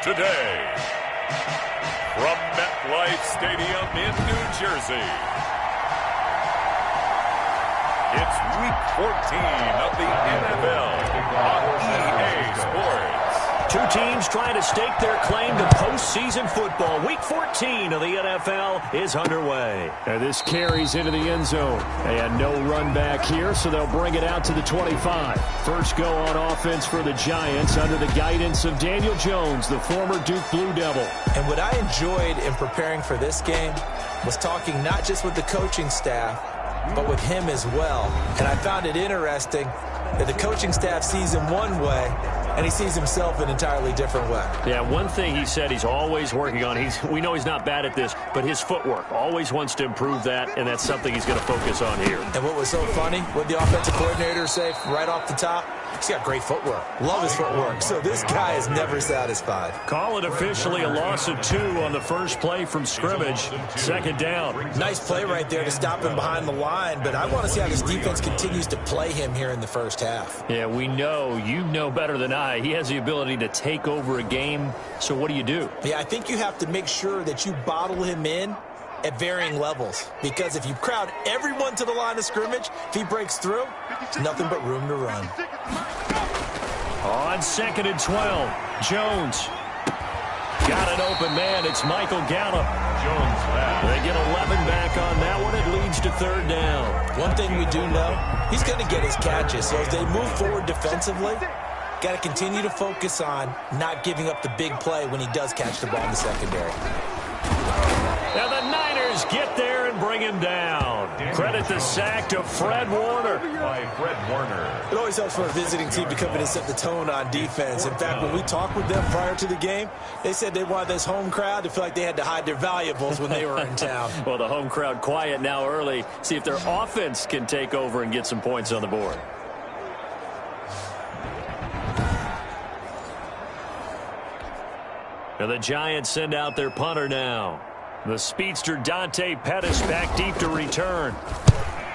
today. From MetLife Stadium in New Jersey, it's Week 14 of the NFL on EA Sports. Two teams trying to stake their claim to postseason football. Week 14 of the NFL is underway. And this carries into the end zone. They had no run back here, so they'll bring it out to the 25. First go on offense for the Giants under the guidance of Daniel Jones, the former Duke Blue Devil. And what I enjoyed in preparing for this game was talking not just with the coaching staff, but with him as well. And I found it interesting that the coaching staff sees him one way, and he sees himself an entirely different way. Yeah, one thing he said he's always working on, we know he's not bad at this, but his footwork, always wants to improve that, and that's something he's going to focus on here. And what was so funny, what the offensive coordinator say right off the top, he's got great footwork. Love his footwork. So this guy is never satisfied. Call it officially a loss of 2 on the first play from scrimmage. Second down. Nice play right there to stop him behind the line, but I want to see how this defense continues to play him here in the first half. Yeah, we know, you know better than I, he has the ability to take over a game. So what do you do? Yeah, I think you have to make sure that you bottle him in at varying levels, because if you crowd everyone to the line of scrimmage, if he breaks through, it's nothing but room to run. On 2nd and 12, Jones got an open man. It's Michael Gallup. Jones back. They get 11 back on that one. It leads to third down. One thing we do know, he's going to get his catches. So as they move forward defensively, got to continue to focus on not giving up the big play when he does catch the ball in the secondary. And the Niners get there and bring him down. Credit the sack to Fred Warner. By Fred Warner. It always helps for a visiting team to come in and set the tone on defense. In fact, when we talked with them prior to the game, they said they wanted this home crowd to feel like they had to hide their valuables when they were in town. Well, the home crowd quiet now early. See if their offense can take over and get some points on the board. And the Giants send out their punter now. The speedster Dante Pettis back deep to return.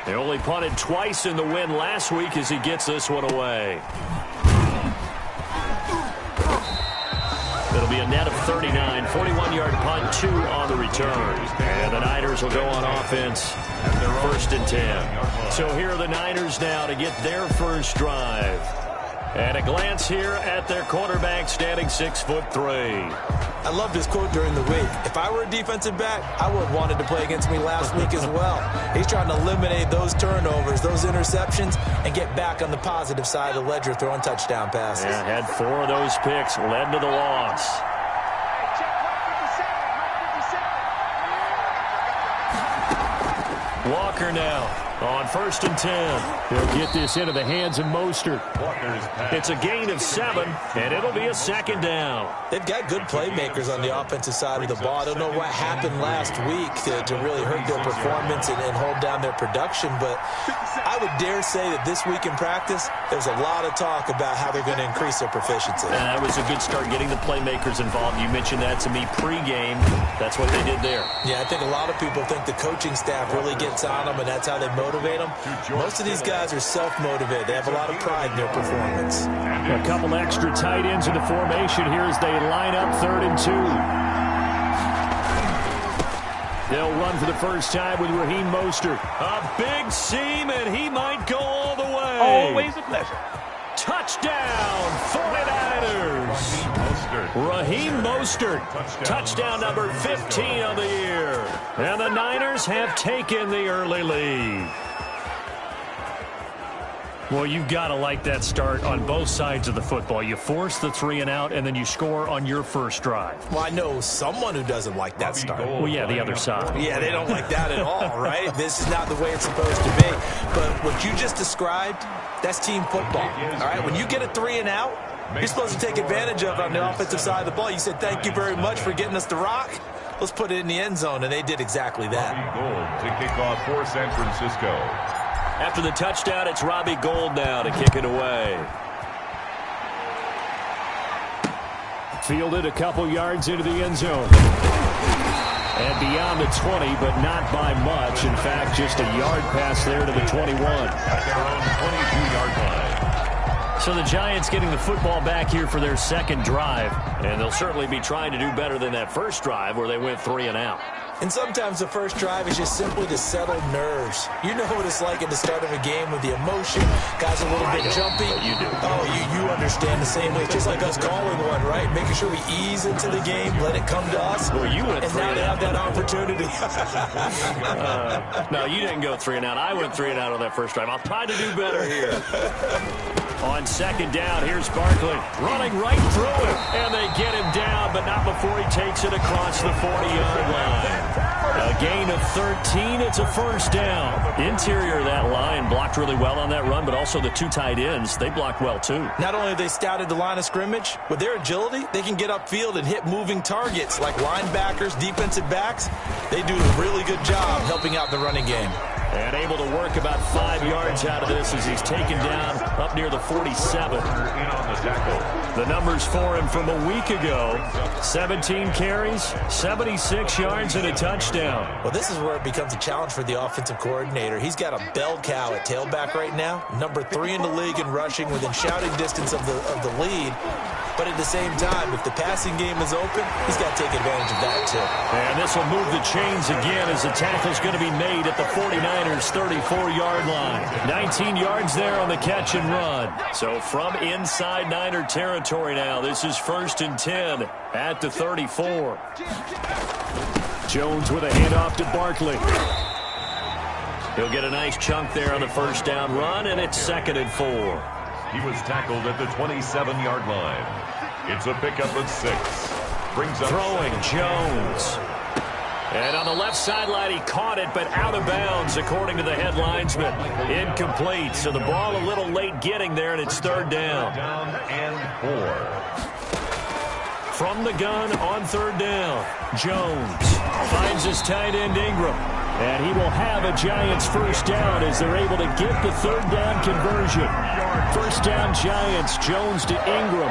They only punted twice in the win last week as he gets this one away. It'll be a net of 39, 41-yard punt, 2 on the return. And the Niners will go on offense, 1st and 10. So here are the Niners now to get their first drive. And a glance here at their quarterback, standing 6'3". I love this quote during the week. If I were a defensive back, I would have wanted to play against me last week as well. He's trying to eliminate those turnovers, those interceptions, and get back on the positive side of the ledger throwing touchdown passes. Yeah, had 4 of those picks, led to the loss. Walker now on 1st and 10. They'll get this into the hands of Mostert. It's a gain of 7, and it'll be a 2nd down. They've got good playmakers on the offensive side of the ball. I don't know what happened last week to really hurt their performance and hold down their production, but I would dare say that this week in practice, there's a lot of talk about how they're going to increase their proficiency. And that was a good start, getting the playmakers involved. You mentioned that to me pregame. That's what they did there. Yeah, I think a lot of people think the coaching staff really gets on them, and that's how they motivate them. Most of these guys are self-motivated. They have a lot of pride in their performance. A couple extra tight ends in the formation here as they line up 3rd and 2. They'll run for the first time with Raheem Mostert. A big seam, and he might go all the way. Always a pleasure. Touchdown, 49ers. Raheem Mostert, touchdown number 15 of the year. And the Niners have taken the early lead. Well, you've got to like that start on both sides of the football. You force the 3 and out, and then you score on your first drive. Well, I know someone who doesn't like that start. Well, yeah, the other side. Yeah, they don't like that at all, right? This is not the way it's supposed to be. But what you just described, that's team football, all right? When you get a 3 and out, you're supposed to take advantage of it on the offensive side of the ball. You said, thank you very much for getting us the rock. Let's put it in the end zone, and they did exactly that. Gold to kick off for San Francisco. After the touchdown, it's Robbie Gould now to kick it away. Fielded a couple yards into the end zone. And beyond the 20, but not by much. In fact, just a yard pass there to the 21. At their own 22-yard line. So the Giants getting the football back here for their second drive, and they'll certainly be trying to do better than that first drive where they went 3 and out. And sometimes the first drive is just simply to settle nerves. You know what it's like at the start of a game with the emotion. Guys a little bit jumpy. You do. Oh, you understand the same way. It's just like us calling one, right? Making sure we ease into the game, let it come to us. Well, you went 3 and now and they out. have that opportunity. No, you didn't go 3 and out. I went 3 and out on that first drive. I'll try to do better here. On second down, here's Barkley running right through him. And they get him down, but not before he takes it across the 40-yard line. A gain of 13. It's a first down. Interior of that line blocked really well on that run, but also the 2 tight ends, they blocked well too. Not only have they scouted the line of scrimmage, with their agility, they can get upfield and hit moving targets like linebackers, defensive backs. They do a really good job helping out the running game. And able to work about 5 yards out of this as he's taken down up near the 47. In on the tackle. The numbers for him from a week ago: 17 carries, 76 yards, and a touchdown. Well, this is where it becomes a challenge for the offensive coordinator. He's got a bell cow at tailback right now, number 3 in the league in rushing, within shouting distance of the lead. But at the same time, if the passing game is open, he's got to take advantage of that too. And this will move the chains again as the tackle's going to be made at the 49ers' 34-yard line. 19 yards there on the catch and run. So from inside Niner territory now, this is 1st and 10 at the 34. Jones with a handoff to Barkley. He'll get a nice chunk there on the first down run, and it's 2nd and 4. He was tackled at the 27-yard line. It's a pickup of 6. Brings up Throwing Jones. And on the left sideline, he caught it, but out of bounds, according to the head linesman. Incomplete. So the ball a little late getting there, and it's 3rd down. down and 4. From the gun on 3rd down, Jones finds his tight end Ingram. And he will have a Giants first down as they're able to get the 3rd down conversion. First down Giants, Jones to Ingram.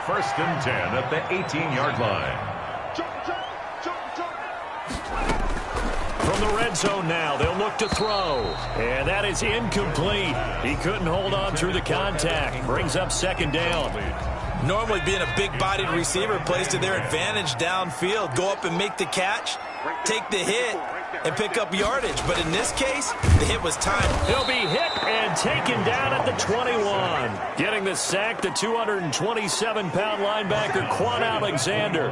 1st and 10 at the 18-yard line. From the red zone now, they'll look to throw. And that is incomplete. He couldn't hold on through the contact. Brings up 2nd down. Normally being a big-bodied receiver plays to their advantage downfield. Go up and make the catch, take the hit, and pick up yardage. But in this case, the hit was timed. He'll be hit and taken down at the 21. Getting the sack, the 227-pound linebacker, Quan Alexander.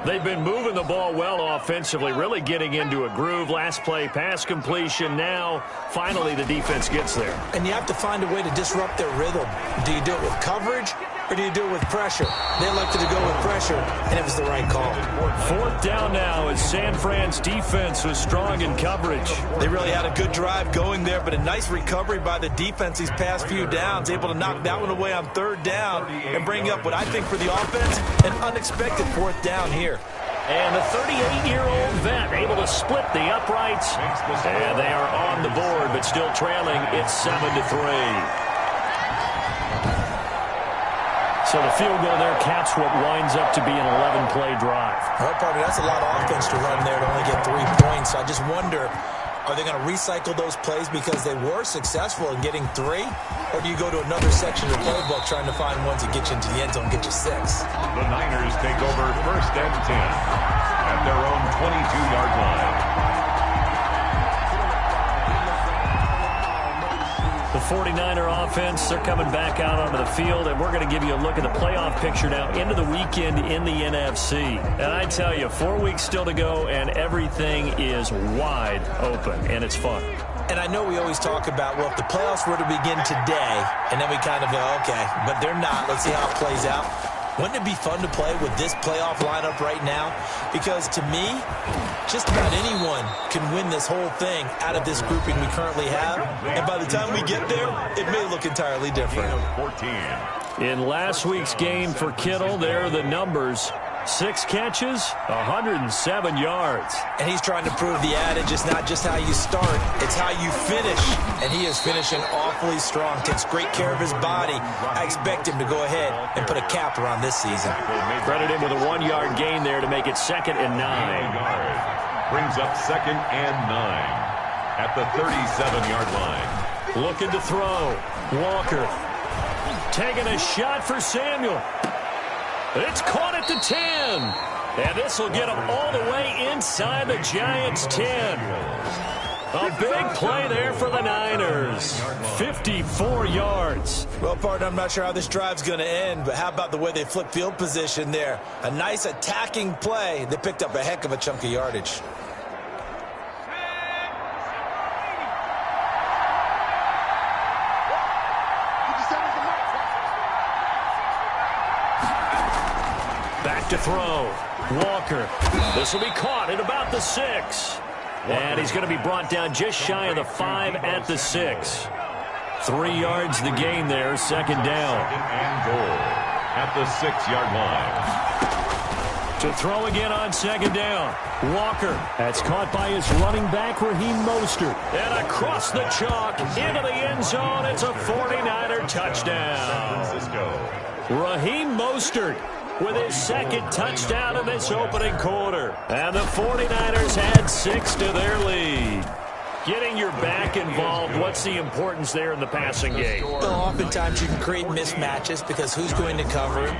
They've been moving the ball well offensively, really getting into a groove. Last play, pass completion. Now, finally, the defense gets there. And you have to find a way to disrupt their rhythm. Do you do it with coverage, or do you do it with pressure? They elected to go with pressure, and it was the right call. 4th down now as San Fran's defense was strong in coverage. They really had a good drive going there, but a nice recovery by the defense these past few downs, able to knock that one away on 3rd down and bring up what I think for the offense, an unexpected 4th down here. And the 38-year-old vet able to split the uprights. And they are on the board, but still trailing. It's 7-3. So the field goal there caps what winds up to be an 11-play drive. Well, partner, that's a lot of offense to run there to only get 3 points. So I just wonder, are they going to recycle those plays because they were successful in getting 3? Or do you go to another section of the playbook trying to find ones that get you into the end zone and get you 6? The Niners take over 1st and 10 at their own 22-yard line. The 49er offense, they're coming back out onto the field, and we're going to give you a look at the playoff picture now into the weekend in the NFC. And I tell you, 4 weeks still to go, and everything is wide open, and it's fun. And I know we always talk about, well, if the playoffs were to begin today, and then we kind of go, okay, but they're not. Let's see how it plays out. Wouldn't it be fun to play with this playoff lineup right now? Because to me, just about anyone can win this whole thing out of this grouping we currently have. And by the time we get there, it may look entirely different. 14. In last week's game for Kittle, there are the numbers. 6 catches, 107 yards. And he's trying to prove the adage, it's not just how you start, it's how you finish. And he is finishing awfully strong, takes great care of his body. I expect him to go ahead and put a cap around this season. Credit him with a 1-yard gain there to make it 2nd and 9. Brings up 2nd and 9 at the 37-yard line. Looking to throw. Walker. taking a shot for Samuel. It's caught at the 10. And this will get him all the way inside the Giants' 10. A big play there for the Niners. 54 yards. Well, partner, I'm not sure how this drive's going to end, but how about the way they flip field position there? A nice attacking play. They picked up a heck of a chunk of yardage. Back to throw. Walker. This will be caught at about the 6. And he's going to be brought down just shy of the 5 at the 6. 3 yards the gain there, second down. And goal at the 6-yard line. To throw again on second down. Walker. That's caught by his running back, Raheem Mostert. And across the chalk into the end zone. It's a 49er touchdown. San Francisco. Raheem Mostert with his second touchdown in this opening quarter. And the 49ers add 6 to their lead. Getting your back involved, what's the importance there in the passing game? Well, oftentimes you can create mismatches because who's going to cover him,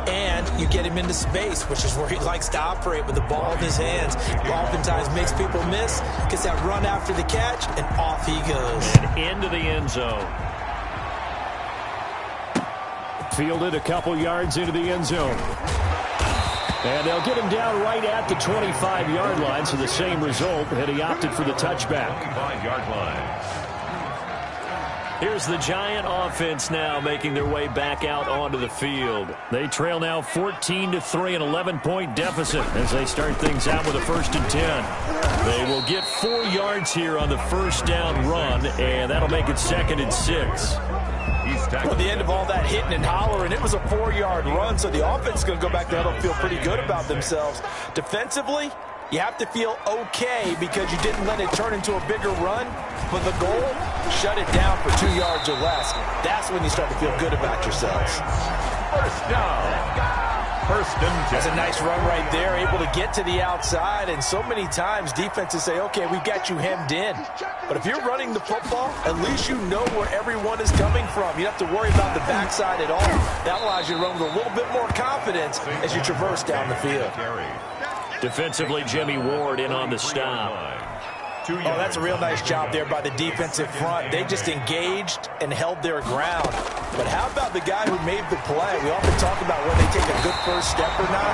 and you get him into space, which is where he likes to operate with the ball in his hands. Oftentimes makes people miss, gets that run after the catch, and off he goes. And into the end zone. Fielded a couple yards into the end zone. And they'll get him down right at the 25-yard line, so the same result, had he opted for the touchback. 25-yard line. Here's the Giant offense now making their way back out onto the field. They trail now 14-3, an 11-point deficit as they start things out with a 1st and 10. They will get 4 yards here on the first down run, and that'll make it 2nd and 6. At the end of all that hitting and hollering, it was a 4-yard run, so the offense is going to go back there and feel pretty good about themselves. Defensively, you have to feel okay because you didn't let it turn into a bigger run, but the goal, shut it down for 2 yards or less. That's when you start to feel good about yourselves. First down. 1st and 10. That's a nice run right there, able to get to the outside, and so many times defenses say, okay, we've got you hemmed in. But if you're running the football, at least you know where everyone is coming from. You don't have to worry about the backside at all. That allows you to run with a little bit more confidence as you traverse down the field. Defensively, Jimmy Ward in on the stop. Oh, that's a real nice job there by the defensive front. They just engaged and held their ground. But how about the guy who made the play? We often talk about when they take a good first step or not.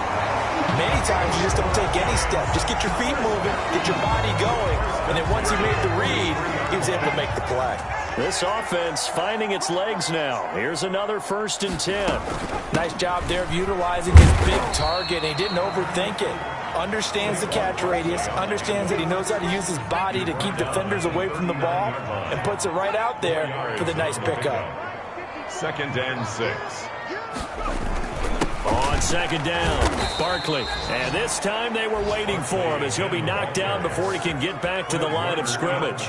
Many times you just don't take any step. Just get your feet moving, get your body going, and then once he made the read, he was able to make the play. This offense finding its legs now. Here's another 1st and 10. Nice job there of utilizing his big target. He didn't overthink it. Understands the catch radius, understands that he knows how to use his body to keep defenders away from the ball, and puts it right out there for the nice pickup. 2nd and 6. On second down, Barkley. And this time they were waiting for him as he'll be knocked down before he can get back to the line of scrimmage.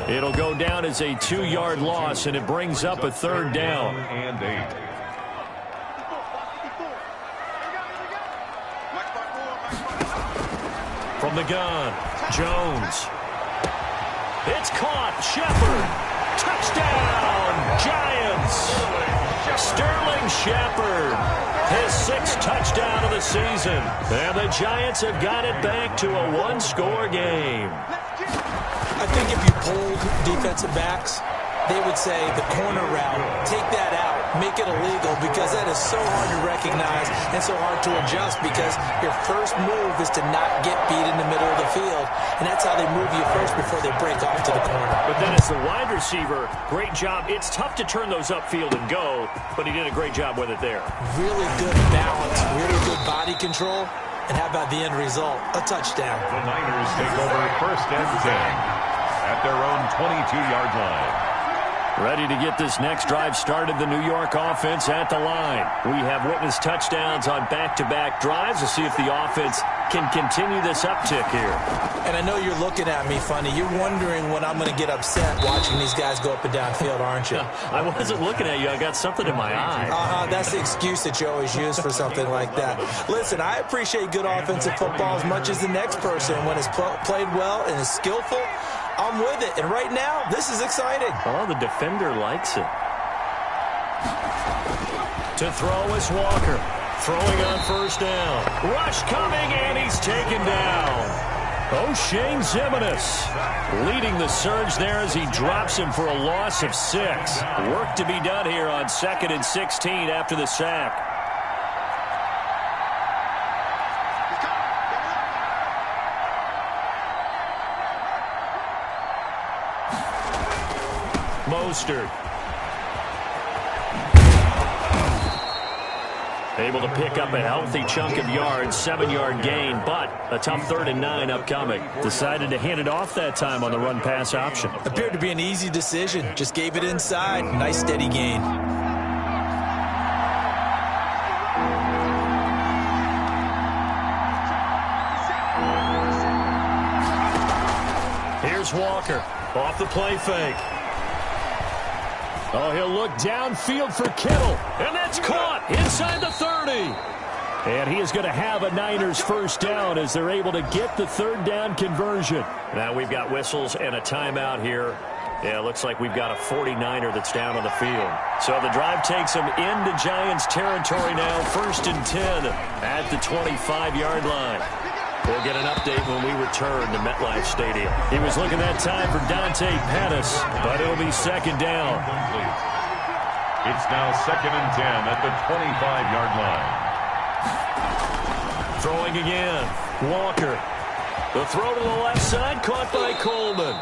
It'll go down as a 2-yard loss, and it brings up a 3rd down. And 8. From the gun, Jones. It's caught. Shepard. Touchdown, Giants. Sterling Shepard. His 6th touchdown of the season. And the Giants have got it back to a 1-score game. I think if you polled defensive backs, they would say the corner route, take that out, make it illegal, because that is so hard to recognize and so hard to adjust, because your first move is to not get beat in the middle of the field, and that's how they move you first before they break off to the corner. But then as the wide receiver, great job. It's tough to turn those upfield and go, but he did a great job with it there. Really good balance, really good body control, and how about the end result? A touchdown. The Niners take over 1st and 10 at their own 22-yard line. Ready to get this next drive started, the New York offense at the line. We have witnessed touchdowns on back-to-back drives to see if the offense can continue this uptick here. And I know you're looking at me funny. You're wondering when I'm going to get upset watching these guys go up and down field, aren't you? I wasn't looking at you. I got something in my eye. That's the excuse that you always use for something like that. Listen, I appreciate good offensive football as much as the next person. When it's played well and is skillful, I'm with it. And right now, this is exciting. Oh, the defender likes it. To throw is Walker. Throwing on first down. Rush coming, and he's taken down. O'Shane Ximines leading the surge there as he drops him for a loss of 6. Work to be done here on 2nd and 16 after the sack. Mostert. Able to pick up a healthy chunk of yards, 7-yard gain, but a tough 3rd and 9 upcoming. Decided to hand it off that time on the run-pass option. Appeared to be an easy decision. Just gave it inside. Nice steady gain. Here's Walker off the play fake. Oh, he'll look downfield for Kittle. And that's caught inside the 30. And he is going to have a Niners first down as they're able to get the 3rd down conversion. Now we've got whistles and a timeout here. Yeah, it looks like we've got a 49er that's down on the field. So the drive takes them into Giants territory now. 1st and 10 at the 25-yard line. We'll get an update when we return to MetLife Stadium. He was looking that time for Dante Pettis, but it'll be 2nd down. It's now 2nd and 10 at the 25-yard line. Throwing again. Walker. The throw to the left side, caught by Coleman.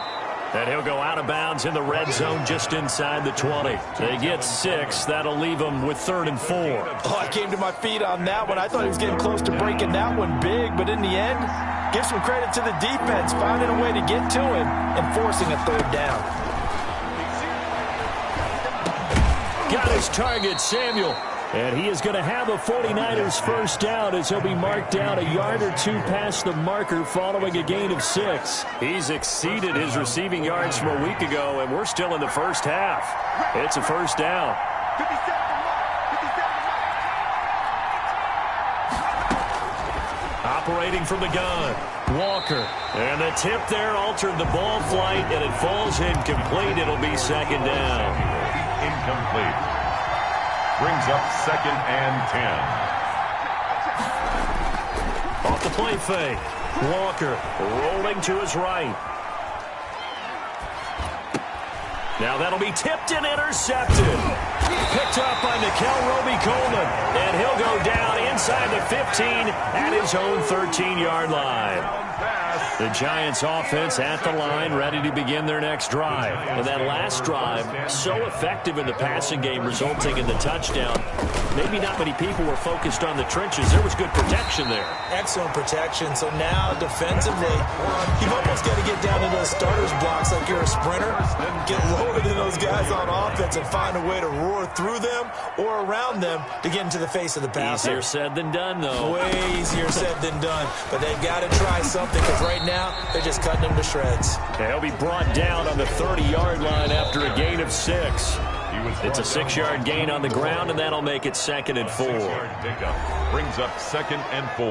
And he'll go out of bounds in the red zone just inside the 20. They get 6. That'll leave them with 3rd and 4. Oh, I came to my feet on that one. I thought he was getting close to breaking that one big, but in the end, give some credit to the defense, finding a way to get to him and forcing a 3rd down. Got his target, Samuel. And he is going to have a 49ers first down as he'll be marked down a yard or 2 past the marker following a gain of 6. He's exceeded his receiving yards from a week ago, and we're still in the first half. It's a first down. Operating from the gun, Walker. And the tip there altered the ball flight, and it falls incomplete. It'll be 2nd down. Incomplete. Brings up 2nd and 10. Off the play fake. Walker rolling to his right. Now that'll be tipped and intercepted. Picked up by Nickel Roby-Coleman. And he'll go down inside the 15 at his own 13-yard line. The Giants offense at the line, ready to begin their next drive. And that last drive, so effective in the passing game, resulting in the touchdown. Maybe not many people were focused on the trenches. There was good protection there. Excellent protection. So now, defensively, you've almost got to get down to those starters blocks like you're a sprinter. Get loaded in those guys on offense and find a way to roar through them or around them to get into the face of the passer. Easier said than done, though. Way easier said than done. But they've got to try something because right now, they're just cutting them to shreds. He'll be brought down on the 30-yard line after a gain of 6. It's a 6-yard gain on the ground, and that'll make it 2nd and 4. Brings up 2nd and 4.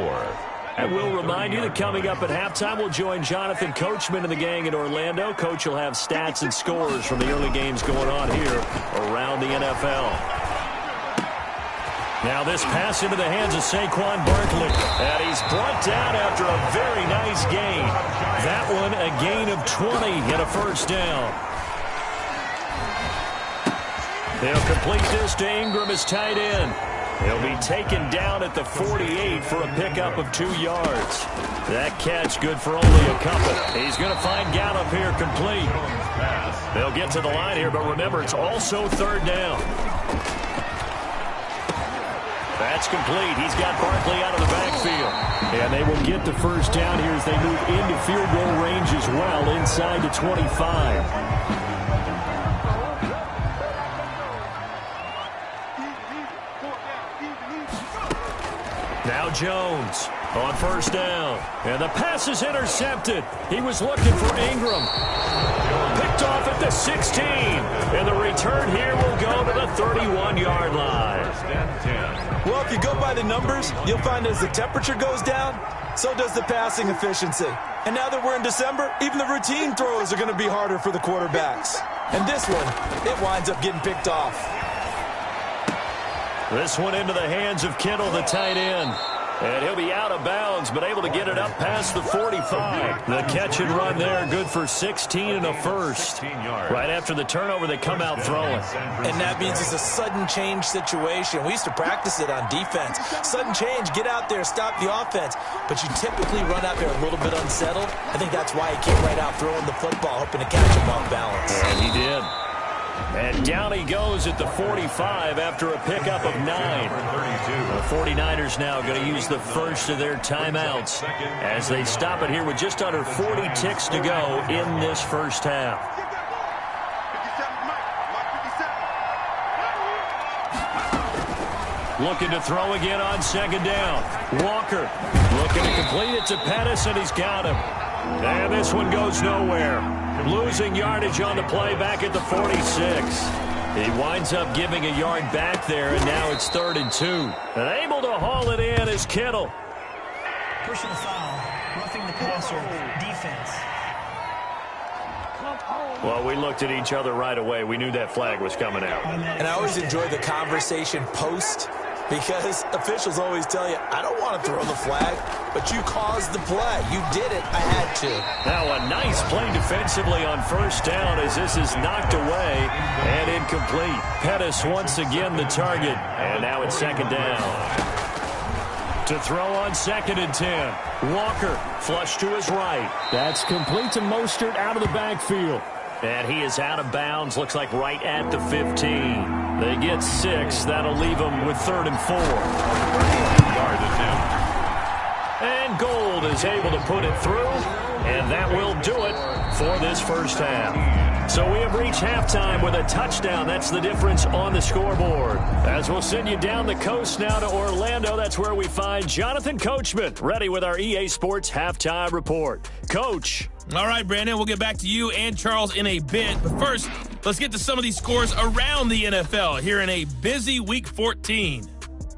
I will remind you that coming up at halftime, we'll join Jonathan Coachman and the gang in Orlando. Coach will have stats and scores from the early games going on here around the NFL. Now this pass into the hands of Saquon Barkley. And he's brought down after a very nice gain. That one a gain of 20 and a first down. They'll complete this to Ingram as tight end. He'll be taken down at the 48 for a pickup of 2 yards. That catch good for only a couple. He's going to find Gallup here complete. They'll get to the line here, but remember, it's also 3rd down. That's complete. He's got Barkley out of the backfield. And they will get the first down here as they move into field goal range as well, inside the 25. Now Jones on first down. And the pass is intercepted. He was looking for Ingram. Picked off at the 16. And the return here will go to the 31-yard line. Well, if you go by the numbers, you'll find as the temperature goes down, so does the passing efficiency. And now that we're in December, even the routine throws are going to be harder for the quarterbacks. And this one, it winds up getting picked off. This one into the hands of Kittle, the tight end. And he'll be out of bounds, but able to get it up past the 45. The catch and run there, good for 16 and a first. Right after the turnover, they come out throwing. And that means it's a sudden change situation. We used to practice it on defense. Sudden change, get out there, stop the offense. But you typically run out there a little bit unsettled. I think that's why he came right out throwing the football, hoping to catch him off balance. And he did. And down he goes at the 45 after a pickup of 9. The 49ers now going to use the first of their timeouts as they stop it here with just under 40 ticks to go in this first half. Looking to throw again on second down. Walker looking to complete it to Pettis, and he's got him. And this one goes nowhere. Losing yardage on the play back at the 46. He winds up giving a yard back there, and now it's 3rd and 2. And able to haul it in is Kittle. Personal foul, roughing the passer, defense. Well, we looked at each other right away. We knew that flag was coming out. And I always enjoy the conversation post, because officials always tell you, I don't want to throw the flag, but you caused the play. You did it. I had to. Now a nice play defensively on first down as this is knocked away and incomplete. Pettis once again the target. And now it's second down. To throw on 2nd and 10. Walker flush to his right. That's complete to Mostert out of the backfield. And he is out of bounds, looks like right at the 15. They get 6. That'll leave them with 3rd and 4. And Gold is able to put it through, and that will do it for this first half. So we have reached halftime with a touchdown. That's the difference on the scoreboard. As we'll send you down the coast now to Orlando, that's where we find Jonathan Coachman, ready with our EA Sports Halftime Report. Coach. All right, Brandon, we'll get back to you and Charles in a bit. But first, let's get to some of these scores around the NFL here in a busy Week 14.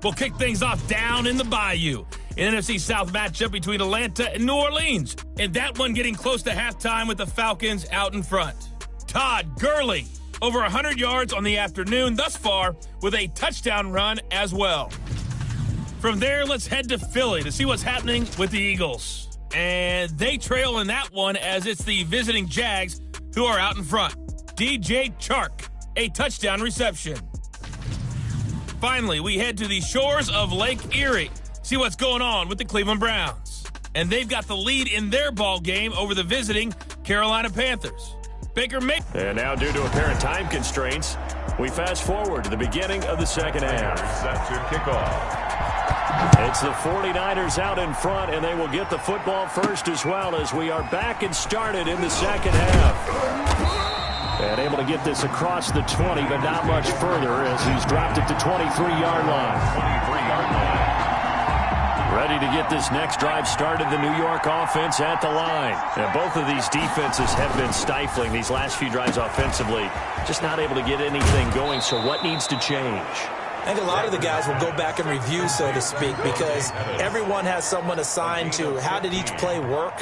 We'll kick things off down in the Bayou. An NFC South matchup between Atlanta and New Orleans. And that one getting close to halftime with the Falcons out in front. Todd Gurley, over 100 yards on the afternoon thus far with a touchdown run as well. From there, let's head to Philly to see what's happening with the Eagles. And they trail in that one as it's the visiting Jags who are out in front. DJ Chark, a touchdown reception. Finally, we head to the shores of Lake Erie. See what's going on with the Cleveland Browns. And they've got the lead in their ball game over the visiting Carolina Panthers. Baker Mayfield. And now due to apparent time constraints, we fast forward to the beginning of the second half. Set to kickoff. It's the 49ers out in front, and they will get the football first as well as we are back and started in the second half. And able to get this across the 20, but not much further as he's dropped it to 23-yard line. 23-yard line. Ready to get this next drive started, the New York offense at the line. And both of these defenses have been stifling these last few drives offensively. Just not able to get anything going, so what needs to change? I think a lot of the guys will go back and review, so to speak, because everyone has someone assigned to how did each play work.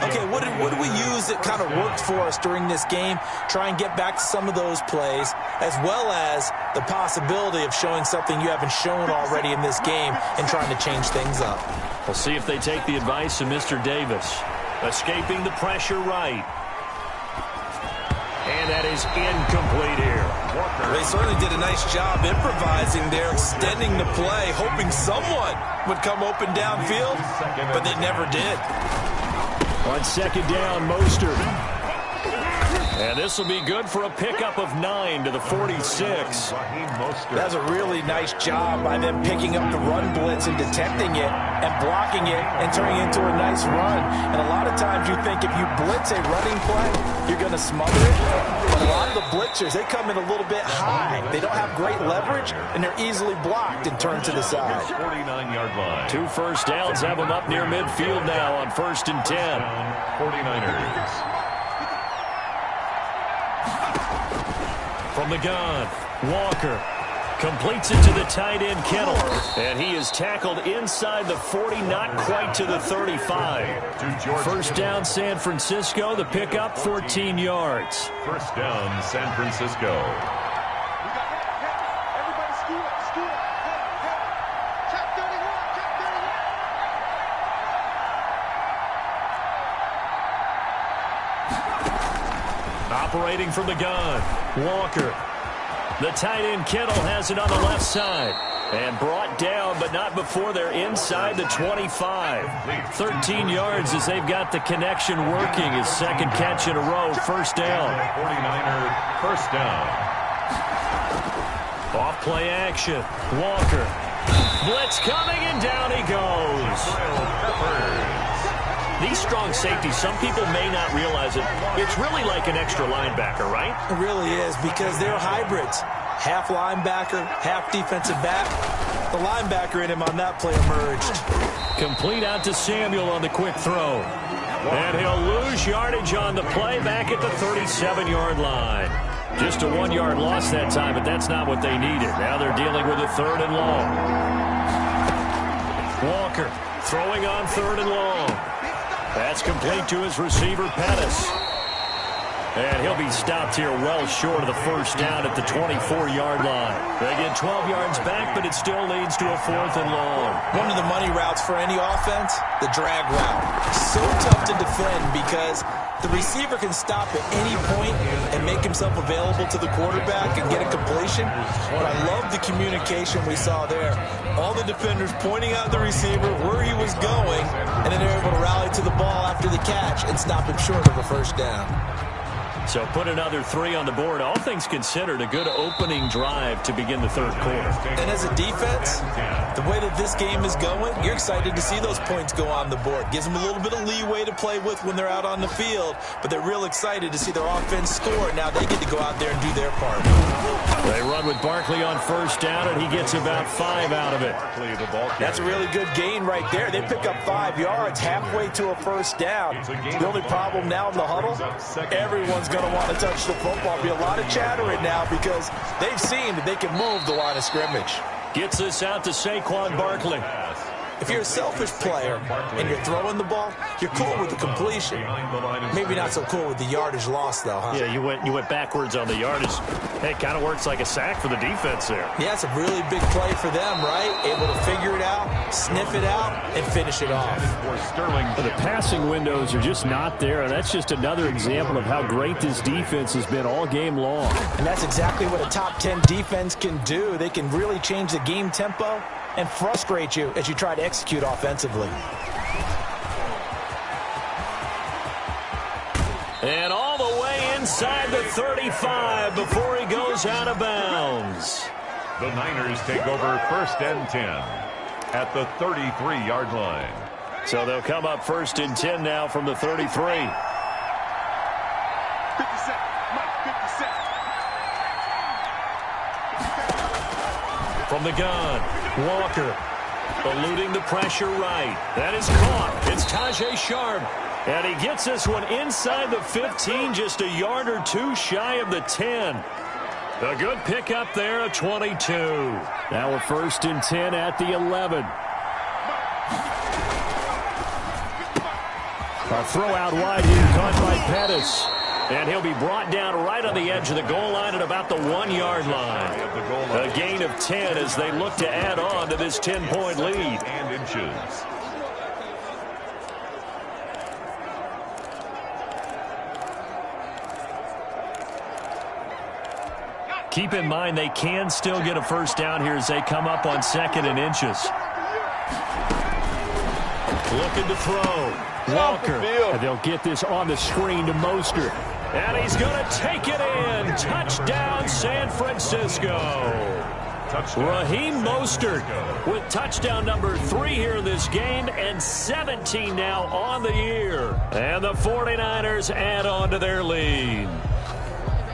Okay, what did we use that kind of worked for us during this game? Try and get back to some of those plays, as well as the possibility of showing something you haven't shown already in this game and trying to change things up. We'll see if they take the advice of Mr. Davis. Escaping the pressure right. And that is incomplete here. They certainly did a nice job improvising there, extending the play, hoping someone would come open downfield, but they never did. On second down, Mostert. And this will be good for a pickup of 9 to the 46. That's a really nice job by them picking up the run blitz and detecting it and blocking it and turning it into a nice run. And a lot of times you think if you blitz a running play, you're going to smother it. But a lot of the blitzers, they come in a little bit high. They don't have great leverage, and they're easily blocked and turned to the side. 49-yard line. 2 first downs have them up near midfield now on 1st and 10. 49ers. From the gun, Walker completes it to the tight end, Kittle. And he is tackled inside the 40, not quite to the 35. First down, San Francisco. The pickup, 14 yards. First down, San Francisco. Operating from the gun, Walker. The tight end Kittle has it on the left side. And brought down, but not before they're inside the 25. 13 yards as they've got the connection working. His second catch in a row, first down. 49er, first down. Off play action, Walker. Blitz coming, and down he goes. These strong safeties, some people may not realize it. It's really like an extra linebacker, right? It really is, because they're hybrids. Half linebacker, half defensive back. The linebacker in him on that play emerged. Complete out to Samuel on the quick throw. And he'll lose yardage on the play back at the 37-yard line. Just a 1-yard loss that time, but that's not what they needed. Now they're dealing with a 3rd and long. Walker throwing on 3rd and long. That's complete to his receiver, Pettis. And he'll be stopped here well short of the first down at the 24-yard line. They get 12 yards back, but it still leads to a 4th and long. One of the money routes for any offense, the drag route. So tough to defend because the receiver can stop at any point and make himself available to the quarterback and get a completion. But I love the communication we saw there. All the defenders pointing out the receiver where he was going, and then they're able to rally to the ball after the catch and stop him short of a first down. So put another 3 on the board. All things considered, a good opening drive to begin the third quarter. And as a defense, the way that this game is going, you're excited to see those points go on the board. Gives them a little bit of leeway to play with when they're out on the field, but they're real excited to see their offense score. Now they get to go out there and do their part. They run with Barkley on first down, and he gets about 5 out of it. That's a really good gain right there. They pick up 5 yards halfway to a first down. The only problem now in the huddle, everyone's going to want to touch the football. Be a lot of chattering now because they've seen that they can move the line of scrimmage. Gets this out to Saquon Barkley. If you're a selfish player and you're throwing the ball, you're cool with the completion. Maybe not so cool with the yardage loss, though, huh? Yeah, you went backwards on the yardage. Hey, it kind of works like a sack for the defense there. Yeah, it's a really big play for them, right? Able to figure it out, sniff it out, and finish it off. The passing windows are just not there, and that's just another example of how great this defense has been all game long. And that's exactly what a top 10 defense can do. They can really change the game tempo and frustrate you as you try to execute offensively. And all the way inside the 35 before he goes out of bounds. The Niners take over 1st and 10 at the 33-yard line. So they'll come up 1st and 10 now from the 33. From the gun, Walker eluding the pressure right. That is caught. It's Tajae Sharpe. And he gets this one inside the 15, just a yard or 2 shy of the 10. A good pickup there, a 22. Now a 1st and 10 at the 11. A throw out wide here, caught by Pettis. And he'll be brought down right on the edge of the goal line at about the 1-yard line. A gain of 10 as they look to add on to this 10-point lead. And inches. Keep in mind they can still get a first down here as they come up on 2nd and inches. Looking to throw. Walker. And they'll get this on the screen to Mostert. And he's going to take it in. Touchdown, San Francisco. Raheem Mostert with touchdown number 3 here in this game and 17 now on the year. And the 49ers add on to their lead.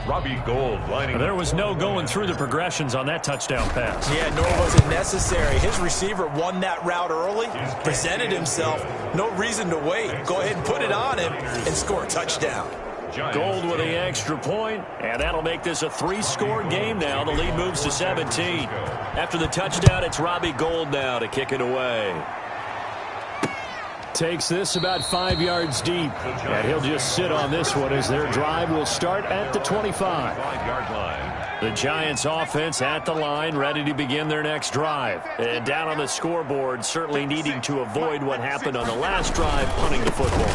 Robbie Gould lining There was no going through the progressions on that touchdown pass. Yeah, nor was it necessary. His receiver won that route early, presented himself. No reason to wait. Go ahead and put it on him and score a touchdown. Gould with the extra point, and that'll make this a 3-score game now. The lead moves to 17. After the touchdown, it's Robbie Gould now to kick it away. Takes this about 5 yards deep, and he'll just sit on this one as their drive will start at the 25. 5-yard line. The Giants offense at the line, ready to begin their next drive. And down on the scoreboard, certainly needing to avoid what happened on the last drive, punting the football.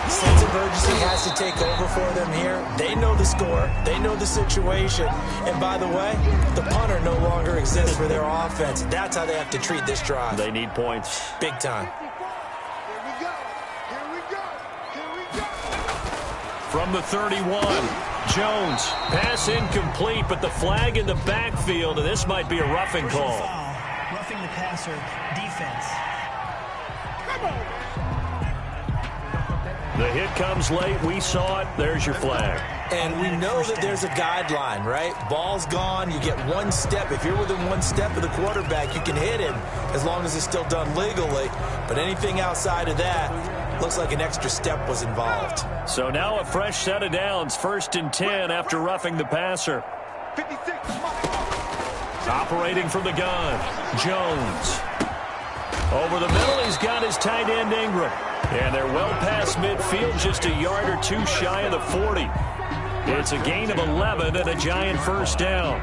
Sense of urgency has to take over for them here. They know the score. They know the situation. And by the way, the punter no longer exists for their offense. That's how they have to treat this drive. They need points. Big time. From the 31, Jones. Pass incomplete, but the flag in the backfield, and this might be a roughing call. Roughing the passer, defense. The hit comes late. We saw it. There's your flag. And we know that there's a guideline, right? Ball's gone. You get one step. If you're within one step of the quarterback, you can hit him as long as it's still done legally. But anything outside of that, looks like an extra step was involved. So now a fresh set of downs. 1st and 10 after roughing the passer. 56. Operating from the gun, Jones. Over the middle, he's got his tight end Ingram. And they're well past midfield, just a yard or two shy of the 40. It's a gain of 11 and a Giant first down.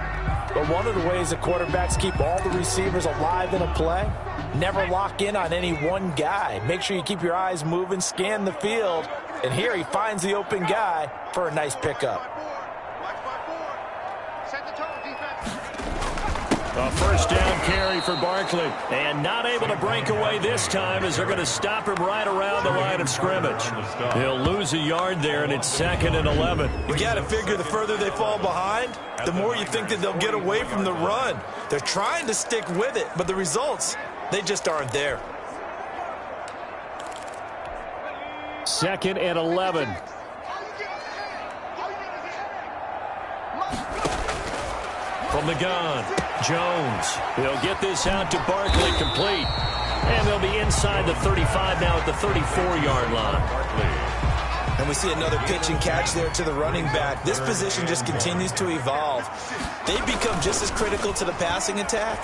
But one of the ways that quarterbacks keep all the receivers alive in a play, never lock in on any one guy. Make sure you keep your eyes moving, scan the field. And here he finds the open guy for a nice pickup. A first down carry for Barkley. And not able to break away this time as they're going to stop him right around the line of scrimmage. He'll lose a yard there, and it's 2nd and 11. You got to figure the further they fall behind, the more you think that they'll get away from the run. They're trying to stick with it, but the results, they just aren't there. 2nd and 11. From the gun, Jones. He'll get this out to Barkley, complete. And they'll be inside the 35 now at the 34-yard line. And we see another pitch and catch there to the running back. This position just continues to evolve. They become just as critical to the passing attack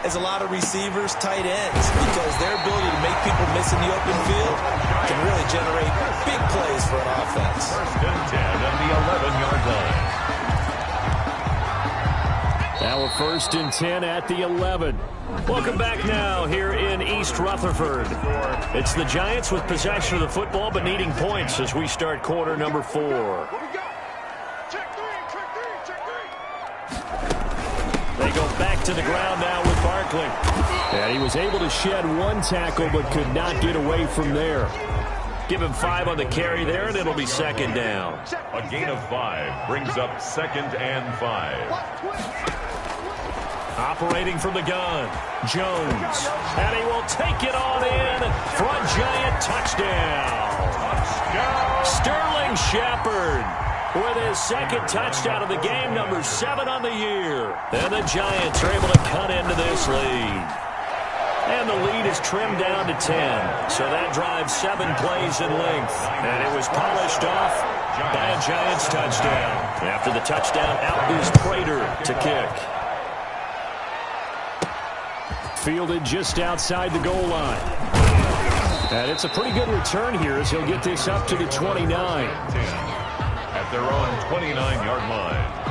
as a lot of receivers, tight ends, because their ability to make people miss in the open field can really generate big plays for an offense. 1st and 10 at the 11-yard line. Now a 1st and 10 at the 11. Welcome back now here in East Rutherford. It's the Giants with possession of the football but needing points as we start quarter number 4. They go back to the ground now with Barkley. And he was able to shed one tackle but could not get away from there. Give him 5 on the carry there, and it'll be 2nd down. A gain of 5 brings up 2nd and 5. Operating from the gun, Jones. And he will take it on in for a Giant touchdown. Sterling Shepard with his 2nd touchdown of the game, number 7 on the year. And the Giants are able to cut into this lead. And the lead is trimmed down to 10. So that drives 7 plays in length. And it was polished off by a Giants touchdown. After the touchdown, out is Prater to kick. Fielded just outside the goal line. And it's a pretty good return here as he'll get this up to the 29. At their own 29-yard line.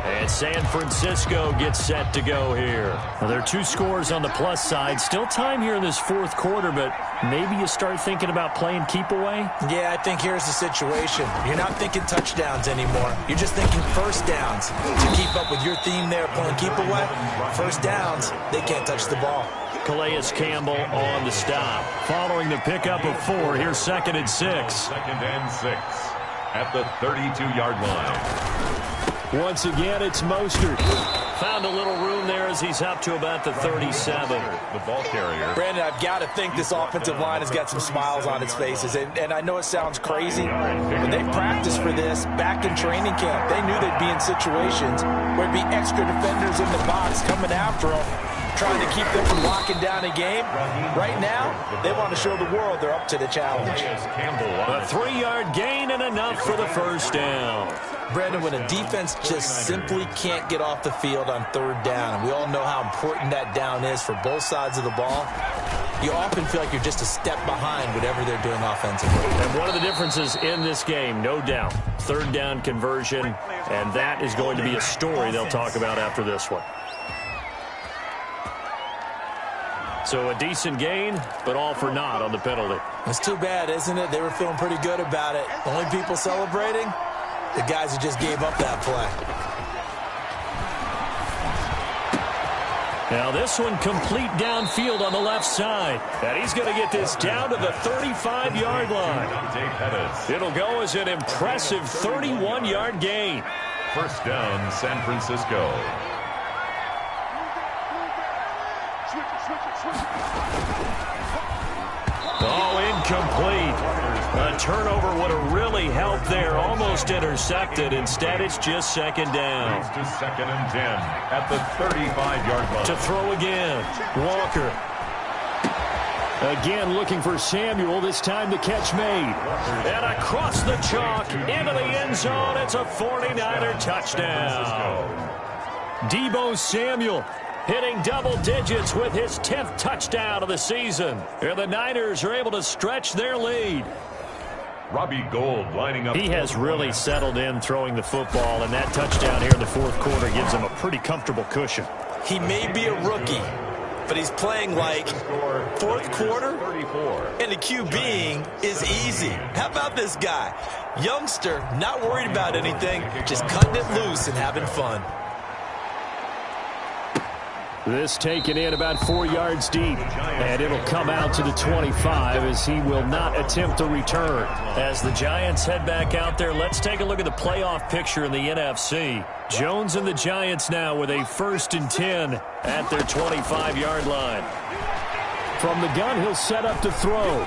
And San Francisco gets set to go here. Well, there are 2 scores on the plus side. Still time here in this 4th quarter, but maybe you start thinking about playing keep away? Yeah, I think here's the situation. You're not thinking touchdowns anymore. You're just thinking first downs. To keep up with your theme there, playing keep away, first downs, they can't touch the ball. Calais Campbell on the stop. Following the pickup of 4, here's 2nd and 6. 2nd and 6 at the 32-yard line. Once again, it's Mostert. Found a little room there as he's up to about the 37. The ball carrier. Brandon, I've got to think this offensive line has got some smiles on its faces. And I know it sounds crazy, but they practiced for this back in training camp. They knew they'd be in situations where there'd be extra defenders in the box coming after them, trying to keep them from locking down a game. Right now, they want to show the world they're up to the challenge. A 3-yard gain and enough for the first down. Brandon, when a defense just simply can't get off the field on 3rd down, and we all know how important that down is for both sides of the ball, you often feel like you're just a step behind whatever they're doing offensively. And one of the differences in this game, no doubt, 3rd down conversion, and that is going to be a story they'll talk about after this one. So a decent gain, but all for naught on the penalty. It's too bad, isn't it? They were feeling pretty good about it. Only people celebrating? The guys who just gave up that play. Now this one complete downfield on the left side. And he's going to get this down to the 35-yard line. It'll go as an impressive 31-yard gain. First down, San Francisco. Oh, incomplete. A turnover would have really helped there. Almost intercepted. Instead, it's just second down. To second and 10 at the 35-yard line. To throw again. Walker. Again looking for Samuel. This time the catch made. And across the chalk into the end zone. It's a 49er touchdown. Deebo Samuel hitting double digits with his 10th touchdown of the season. And the Niners are able to stretch their lead. Robbie Gould lining up. He has really settled in throwing the football, and that touchdown here in the fourth quarter gives him a pretty comfortable cushion. He may be a rookie, but he's playing like fourth quarter, and the QBing is easy. How about this guy? Youngster, not worried about anything, just cutting it loose and having fun. This taken in about 4 yards deep, and it'll come out to the 25 as he will not attempt to return. As the Giants head back out there, let's take a look at the playoff picture in the NFC. Jones and the Giants now with a 1st and 10 at their 25-yard line. From the gun, he'll set up to throw.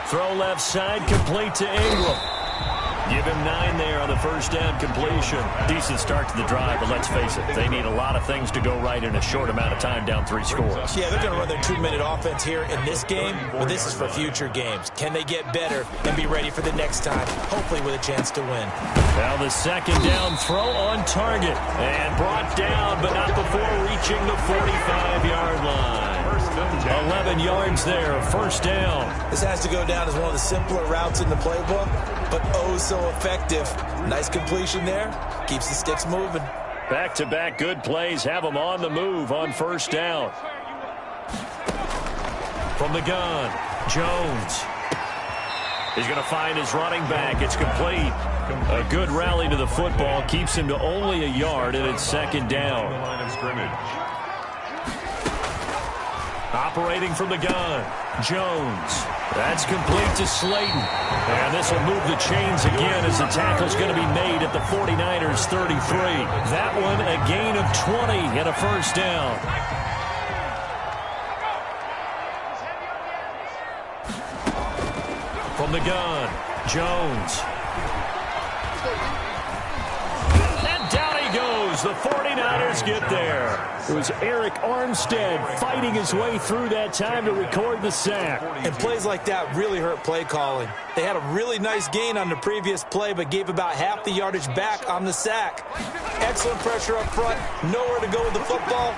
Throw left side, complete to Ingram. Give him 9 there on the first down completion. Decent start to the drive, but let's face it, they need a lot of things to go right in a short amount of time, down 3 scores. Yeah, they're going to run their 2-minute offense here in this game, but this is for future games. Can they get better and be ready for the next time, hopefully with a chance to win? Now the second down throw on target, and brought down, but not before reaching the 45-yard line. 11 yards there, first down. This has to go down as one of the simpler routes in the playbook, but oh so effective. Nice completion there. Keeps the sticks moving. Back-to-back good plays have them on the move on first down. From the gun, Jones. He's going to find his running back. It's complete. A good rally to the football keeps him to only a yard, and it's second down. Operating from the gun, Jones. That's complete to Slayton. And this will move the chains again as the tackle's going to be made at the 49ers 33. That one a gain of 20 and a first down. From the gun, Jones. And down he goes. The 49ers get there. It was Eric Armstead fighting his way through that time to record the sack. And plays like that really hurt play calling. They had a really nice gain on the previous play, but gave about half the yardage back on the sack. Excellent pressure up front. Nowhere to go with the football.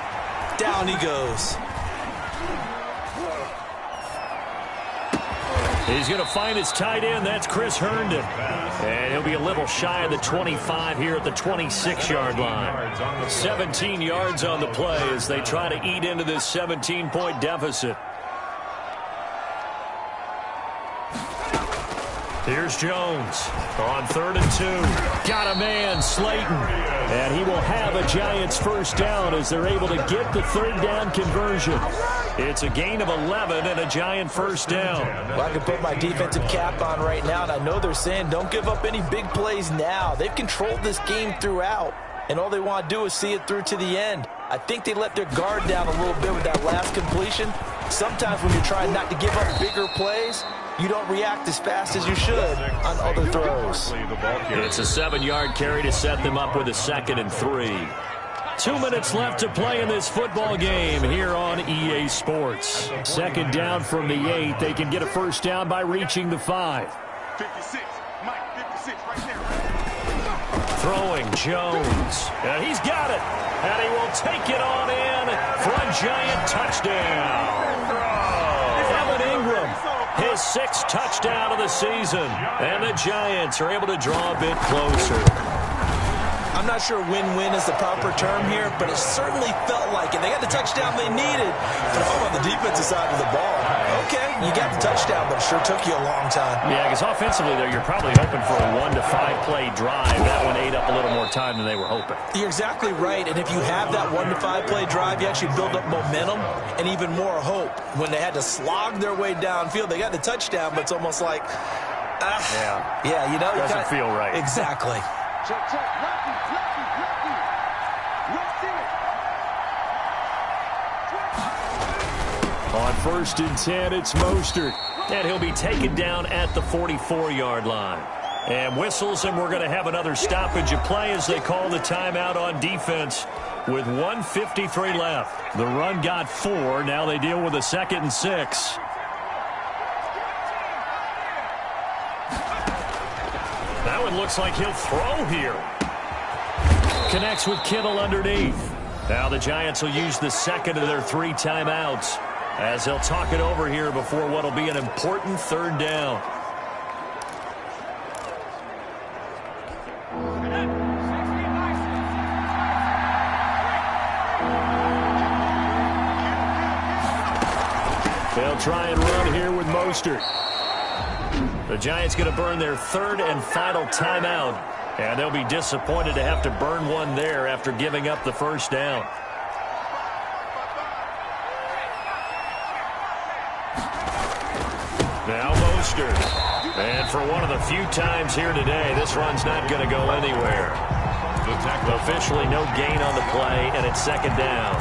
Down he goes. He's going to find his tight end. That's Chris Herndon. And he'll be a little shy of the 25 here at the 26-yard line. 17 yards on the play as they try to eat into this 17-point deficit. Here's Jones on 3rd and 2. Got a man, Slayton. And he will have a Giants first down as they're able to get the 3rd down conversion. It's a gain of 11 and a Giant first down. Well, I can put my defensive cap on right now, and I know they're saying don't give up any big plays now. They've controlled this game throughout, and all they want to do is see it through to the end. I think they let their guard down a little bit with that last completion. Sometimes when you're trying not to give up bigger plays, you don't react as fast as you should on other throws. It's a 7-yard carry to set them up with a 2nd and 3. 2 minutes left to play in this football game here on EA Sports. Second down from the 8. They can get a first down by reaching the 5. 56, Mike, 56, right there. Throwing Jones. And he's got it. And he will take it on in for a Giant touchdown. Evan Ingram, his 6th touchdown of the season. And the Giants are able to draw a bit closer. I'm I'm not sure win-win is the proper term here, but it certainly felt like it. They got the touchdown they needed. But if I'm on the defensive side of the ball, okay, you got the touchdown, but it sure took you a long time. Yeah, because offensively, though, you're probably hoping for a 1 to 5 play drive. That one ate up a little more time than they were hoping. You're exactly right, and if you have that 1 to 5 play drive, you actually build up momentum and even more hope. When they had to slog their way downfield, they got the touchdown, but it's almost like, yeah, you know, doesn't feel right. Exactly. Check, check. Lefty. On 1st and 10, it's Mostert. And he'll be taken down at the 44-yard line. And whistles, and we're going to have another stoppage of play as they call the timeout on defense with 1:53 left. The run got 4. Now they deal with a 2nd and 6. That one looks like he'll throw here. Connects with Kittle underneath. Now the Giants will use the 2nd of their 3 timeouts as they'll talk it over here before what will be an important 3rd down. They'll try and run here with Mostert. The Giants going to burn their 3rd and final timeout, and they'll be disappointed to have to burn one there after giving up the 1st down. Now Mostert. And for one of the few times here today, this run's not going to go anywhere. Officially no gain on the play, and it's 2nd down.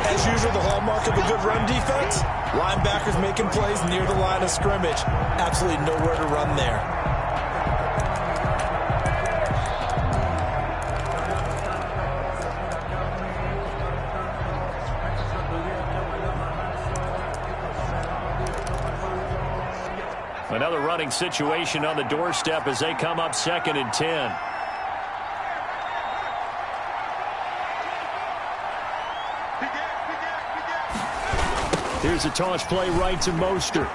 As usual, the hallmark of a good run defense, linebackers making plays near the line of scrimmage. Absolutely nowhere to run there. Another running situation on the doorstep as they come up 2nd and 10. Here's a toss play right to Mostert.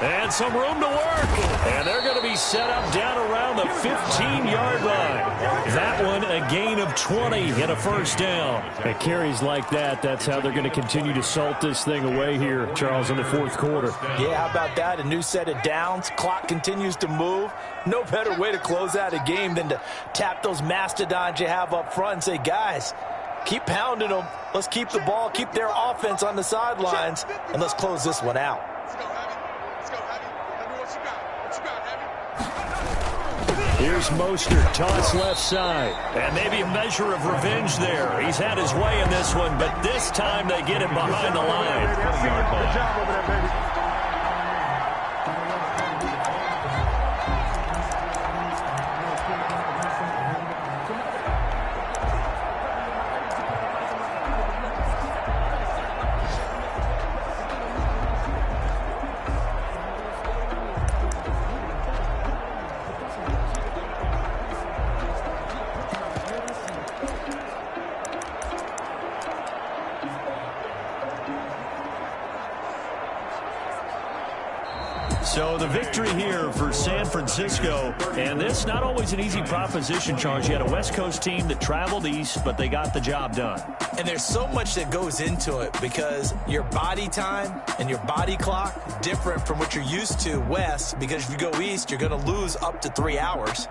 And some room to work. And they're going to be set up down around the 15-yard line. That one a gain of 20 and a 1st down. At carries like that, that's how they're going to continue to salt this thing away here, Charles, in the 4th quarter. Yeah, how about that? A new set of downs. Clock continues to move. No better way to close out a game than to tap those mastodons you have up front and say, guys, keep pounding them. Let's keep the ball, keep their offense on the sidelines, and let's close this one out. Here's Mostert, toss left side. And maybe a measure of revenge there. He's had his way in this one, but this time they get him behind the line. Good job over there, baby. So the victory here for San Francisco, and this not always an easy proposition, Charles. You had a West Coast team that traveled east, but they got the job done. And there's so much that goes into it because your body time and your body clock different from what you're used to west, because if you go east, you're going to lose up to 3 hours.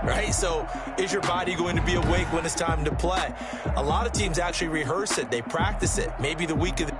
Right? So is your body going to be awake when it's time to play? A lot of teams actually rehearse it. They practice it. Maybe the week of